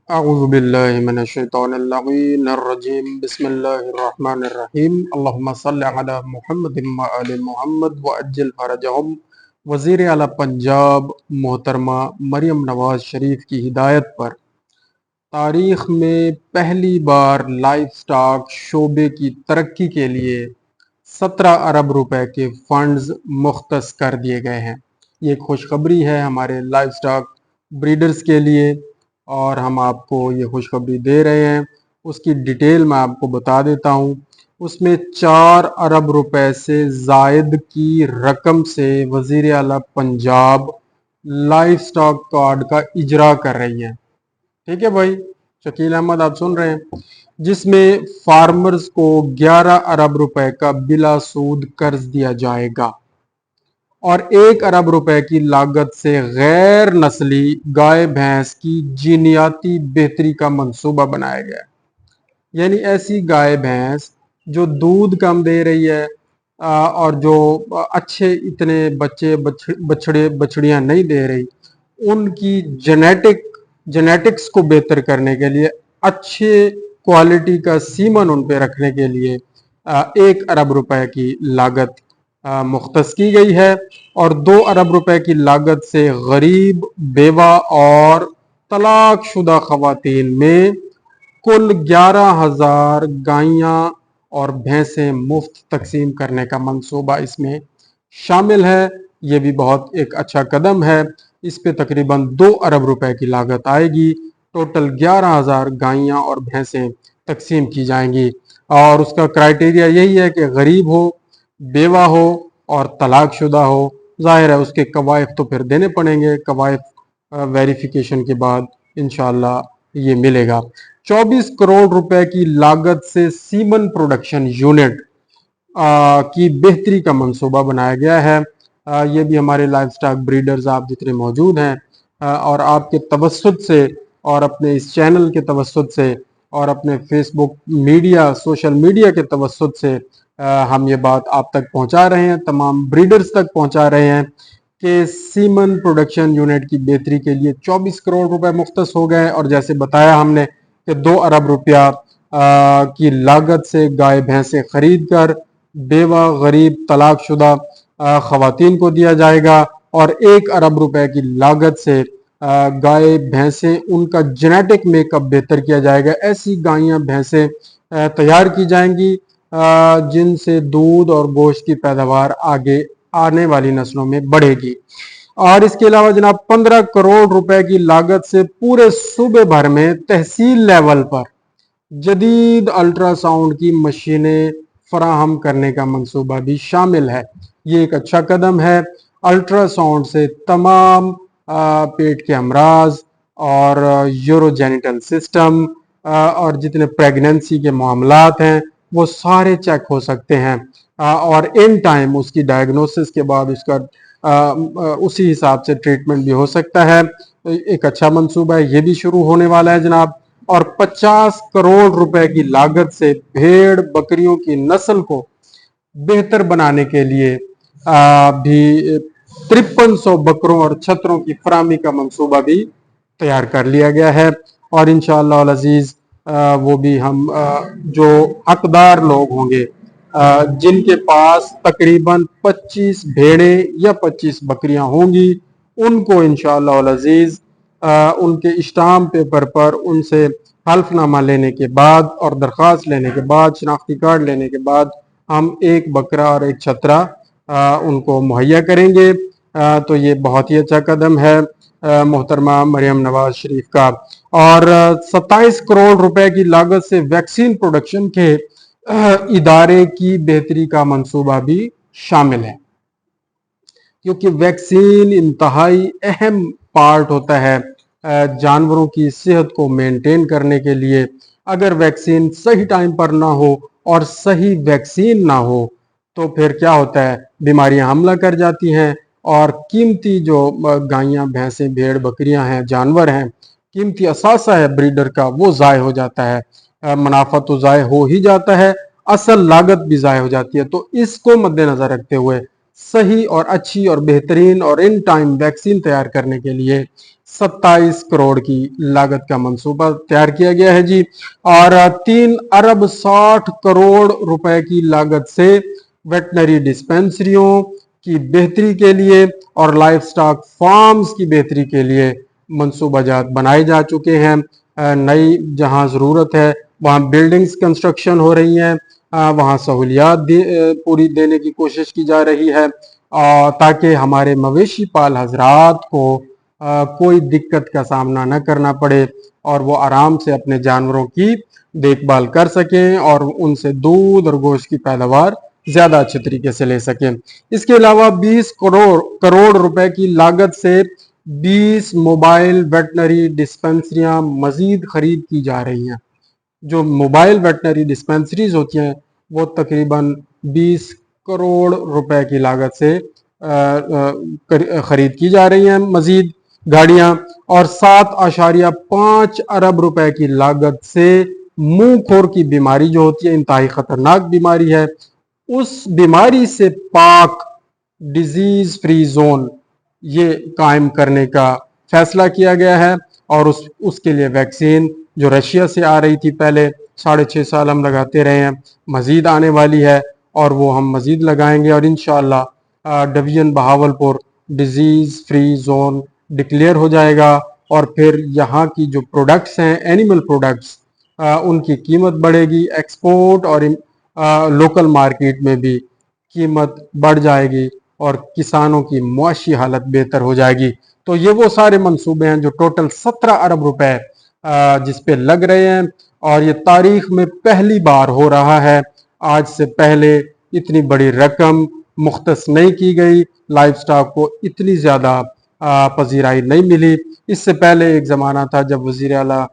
اعوذ باللہ من الشیطان اللعین الرجیم بسم اللہ الرحمن الرحیم اللہم صلی علی محمد وآل محمد وعجل فرجہم۔ وزیر اعلیٰ پنجاب محترمہ مریم نواز شریف کی ہدایت پر تاریخ میں پہلی بار لائف سٹاک شعبے کی ترقی کے لیے 17 ارب روپے کے فنڈز مختص کر دیے گئے ہیں۔ یہ ایک خوشخبری ہے ہمارے لائف سٹاک بریڈرز کے لیے اور ہم آپ کو یہ خوشخبری دے رہے ہیں۔ اس کی ڈیٹیل میں آپ کو بتا دیتا ہوں۔ اس میں 4 ارب روپے سے زائد کی رقم سے وزیر اعلیٰ پنجاب لائف سٹاک کارڈ کا اجرا کر رہی ہے۔ ٹھیک ہے بھائی، شکیل احمد آپ سن رہے ہیں، جس میں فارمرز کو 11 ارب روپے کا بلا سود قرض دیا جائے گا اور 1 ارب روپے کی لاگت سے غیر نسلی گائے بھینس کی جینیاتی بہتری کا منصوبہ بنایا گیا ہے۔ یعنی ایسی گائے بھینس جو دودھ کم دے رہی ہے اور جو اچھے اتنے بچے بچڑیاں نہیں دے رہی، ان کی جینیٹکس کو بہتر کرنے کے لیے، اچھے کوالٹی کا سیمن ان پہ رکھنے کے لیے 1 ارب روپے کی لاگت مختص کی گئی ہے اور 2 ارب روپے کی لاگت سے غریب، بیوہ اور طلاق شدہ خواتین میں کل 11,000 گائیاں اور بھینسیں مفت تقسیم کرنے کا منصوبہ اس میں شامل ہے۔ یہ بھی بہت ایک اچھا قدم ہے۔ اس پہ تقریباً 2 ارب روپے کی لاگت آئے گی۔ ٹوٹل 11,000 گائیاں اور بھینسیں تقسیم کی جائیں گی اور اس کا کرائٹیریا یہی ہے کہ غریب ہو، بیوہ ہو اور طلاق شدہ ہو۔ ظاہر ہے اس کے قوائف تو پھر دینے پڑیں گے، قوائف ویریفیکیشن کے بعد انشاءاللہ یہ ملے گا۔ 24 کروڑ روپے کی لاگت سے سیمن پروڈکشن یونٹ کی بہتری کا منصوبہ بنایا گیا ہے۔ یہ بھی ہمارے لائف سٹاک بریڈرز آپ جتنے موجود ہیں اور آپ کے توسط سے اور اپنے اس چینل کے توسط سے اور اپنے فیس بک میڈیا، سوشل میڈیا کے توسط سے ہم یہ بات آپ تک پہنچا رہے ہیں، تمام بریڈرز تک پہنچا رہے ہیں کہ سیمن پروڈکشن یونٹ کی بہتری کے لیے 24 کروڑ روپے مختص ہو گئے اور جیسے بتایا ہم نے کہ 2 ارب روپیہ کی لاگت سے گائے بھینسیں خرید کر بیوہ، غریب، طلاق شدہ خواتین کو دیا جائے گا اور 1 ارب روپے کی لاگت سے گائے بھینسیں ان کا جینیٹک میک اپ بہتر کیا جائے گا۔ ایسی گائیاں بھینسیں تیار کی جائیں گی جن سے دودھ اور گوشت کی پیداوار آگے آنے والی نسلوں میں بڑھے گی۔ اور اس کے علاوہ جناب 15 کروڑ روپے کی لاگت سے پورے صوبے بھر میں تحصیل لیول پر جدید الٹرا ساؤنڈ کی مشینیں فراہم کرنے کا منصوبہ بھی شامل ہے۔ یہ ایک اچھا قدم ہے۔ الٹرا ساؤنڈ سے تمام پیٹ کے امراض اور یوروجینیٹل سسٹم اور جتنے پریگننسی کے معاملات ہیں وہ سارے چیک ہو سکتے ہیں اور ان ٹائم اس کی ڈائیگنوسس کے بعد اس کا اسی حساب سے ٹریٹمنٹ بھی ہو سکتا ہے۔ ایک اچھا منصوبہ ہے، یہ بھی شروع ہونے والا ہے جناب۔ اور 50 کروڑ روپے کی لاگت سے بھیڑ بکریوں کی نسل کو بہتر بنانے کے لیے بھی 5300 بکروں اور چھتروں کی فراہمی کا منصوبہ بھی تیار کر لیا گیا ہے اور انشاءاللہ العزیز وہ بھی ہم جو حقدار لوگ ہوں گے جن کے پاس تقریباً 25 بھیڑیں یا 25 بکریاں ہوں گی، ان کو انشاءاللہ العزیز ان کے اسٹامپ پیپر پر ان سے حلف نامہ لینے کے بعد اور درخواست لینے کے بعد، شناختی کارڈ لینے کے بعد ہم 1 بکرا اور 1 چھترا ان کو مہیا کریں گے۔ تو یہ بہت ہی اچھا قدم ہے محترمہ مریم نواز شریف کا۔ اور 27 کروڑ روپے کی لاگت سے ویکسین پروڈکشن کے ادارے کی بہتری کا منصوبہ بھی شامل ہے، کیونکہ ویکسین انتہائی اہم پارٹ ہوتا ہے جانوروں کی صحت کو مینٹین کرنے کے لیے۔ اگر ویکسین صحیح ٹائم پر نہ ہو اور صحیح ویکسین نہ ہو تو پھر کیا ہوتا ہے، بیماریاں حملہ کر جاتی ہیں اور قیمتی جو گائیاں، بھینسیں، بھیڑ بکریاں ہیں، جانور ہیں، قیمتی اثاثہ ہے بریڈر کا، وہ ضائع ہو جاتا ہے۔ منافع تو ضائع ہو ہی جاتا ہے، اصل لاگت بھی ضائع ہو جاتی ہے۔ تو اس کو مد نظر رکھتے ہوئے صحیح اور اچھی اور بہترین اور ان ٹائم ویکسین تیار کرنے کے لیے 27 کروڑ کی لاگت کا منصوبہ تیار کیا گیا ہے جی، اور 3 ارب 60 کروڑ روپے کی لاگت سے ویٹنری ڈسپینسریوں کی بہتری کے لیے اور لائف سٹاک فارمز کی بہتری کے لیے منصوبہ جات بنائے جا چکے ہیں۔ نئی جہاں ضرورت ہے وہاں بلڈنگز کنسٹرکشن ہو رہی ہیں، وہاں سہولیات پوری دینے کی کوشش کی جا رہی ہے تاکہ ہمارے مویشی پال حضرات کو کوئی دقت کا سامنا نہ کرنا پڑے اور وہ آرام سے اپنے جانوروں کی دیکھ بھال کر سکیں اور ان سے دودھ اور گوشت کی پیداوار زیادہ اچھے طریقے سے لے سکیں۔ اس کے علاوہ 20 کروڑ روپے کی لاگت سے 20 موبائل ویٹنری ڈسپینسریاں مزید خرید کی جا رہی ہیں۔ جو موبائل ویٹنری ڈسپینسریز ہوتی ہیں وہ تقریباً 20 کروڑ روپے کی لاگت سے خرید کی جا رہی ہیں مزید گاڑیاں، اور 7.5 ارب روپے کی لاگت سے منہ کھور کی بیماری جو ہوتی ہے انتہائی خطرناک بیماری ہے، اس بیماری سے پاک ڈیزیز فری زون یہ قائم کرنے کا فیصلہ کیا گیا ہے، اور اس کے لیے ویکسین جو رشیا سے آ رہی تھی پہلے 6.5 سال ہم لگاتے رہے ہیں، مزید آنے والی ہے اور وہ ہم مزید لگائیں گے، اور انشاءاللہ division Bahawalpur disease free zone declare ہو جائے گا، اور پھر یہاں کی جو پروڈکٹس ہیں اینیمل پروڈکٹس ان کی قیمت بڑھے گی، ایکسپورٹ اور لوکل مارکیٹ میں بھی قیمت بڑھ جائے گی اور کسانوں کی معاشی حالت بہتر ہو جائے گی۔ تو یہ وہ سارے منصوبے ہیں جو ٹوٹل 17 ارب روپے جس پہ لگ رہے ہیں، اور یہ تاریخ میں پہلی بار ہو رہا ہے۔ آج سے پہلے اتنی بڑی رقم مختص نہیں کی گئی، لائف سٹاک کو اتنی زیادہ پذیرائی نہیں ملی۔ اس سے پہلے ایک زمانہ تھا جب وزیر اعلیٰ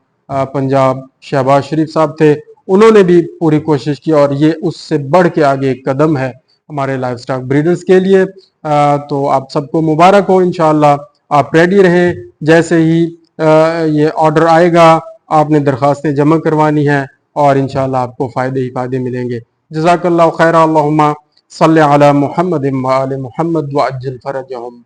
پنجاب شہباز شریف صاحب تھے، انہوں نے بھی پوری کوشش کی، اور یہ اس سے بڑھ کے آگے ایک قدم ہے ہمارے لائف سٹاک بریڈرز کے لیے۔ تو آپ سب کو مبارک ہو، انشاءاللہ آپ ریڈی رہیں، جیسے ہی یہ آرڈر آئے گا آپ نے درخواستیں جمع کروانی ہیں اور انشاءاللہ آپ کو فائدے ہی فائدے ملیں گے۔ جزاک اللہ خیر، اللہم صلی علی محمد و آل محمد وعجل فرجہم۔